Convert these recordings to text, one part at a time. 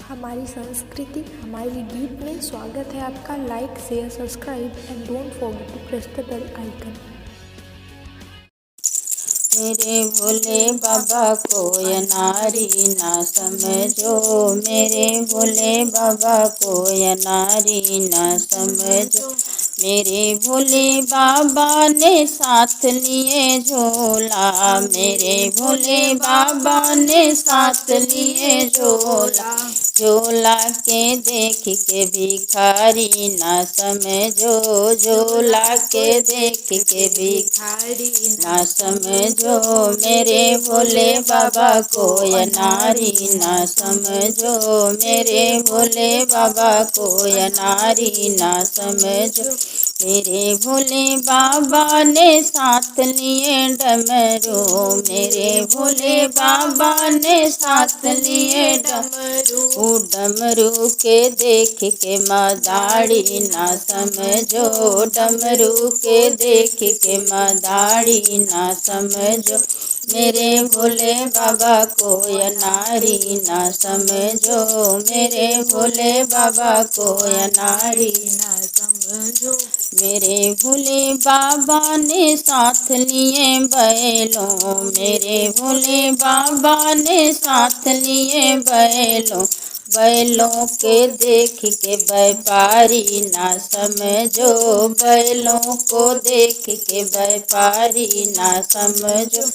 हमारी संस्कृति हमारी गीत में स्वागत है आपका। Like share subscribe and don't forget to press the bell icon. मेरे भोले बाबा को ये नारी ना समझो, मेरे भोले बाबा को ये नारी ना समझो। मेरे भोले बाबा ने साथ लिए झोला, मेरे भोले बाबा ने साथ लिए झोला। झोला के देख के भिखारी ना समझो, झोला के देख के भिखारी ना समझो। मेरे भोले बाबा को ये नारी ना समझो, मेरे भोले बाबा को ये नारी ना समझो। मेरे भोले बाबा ने साथ लिए डमरू, मेरे भोले बाबा ने साथ लिए डमरू। डमरू के देख के मदारी ना समझो, डमरू के देख के मदारी ना समझो। मेरे भोले बाबा को ये नारी ना समझो, मेरे भोले बाबा को ये नारी ना समझो। मेरे भोले बाबा ने साथ लिए बैलों, मेरे भोले बाबा ने साथ लिए बैलों। बैलों के देख के व्यापारी ना समझो, बैलों को देख के व्यापारी ना समझो।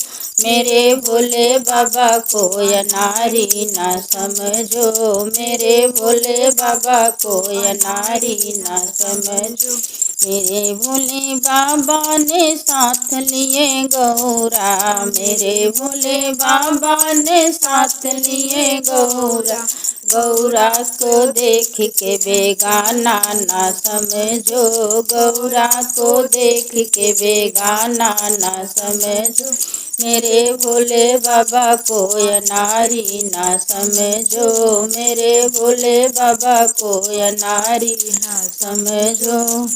मेरे भोले बाबा को ये नारी ना समझो, मेरे भोले बाबा को ये नारी ना समझो। मेरे भोले बाबा ने साथ लिए गौरा, मेरे भोले बाबा ने साथ लिए गौरा। गौरा को देख के बेगाना ना समझो, गौरा को देख के बेगाना ना समझो। मेरे भोले बाबा को ये नारी ना समझो, मेरे भोले बाबा को ये नारी ना समझो।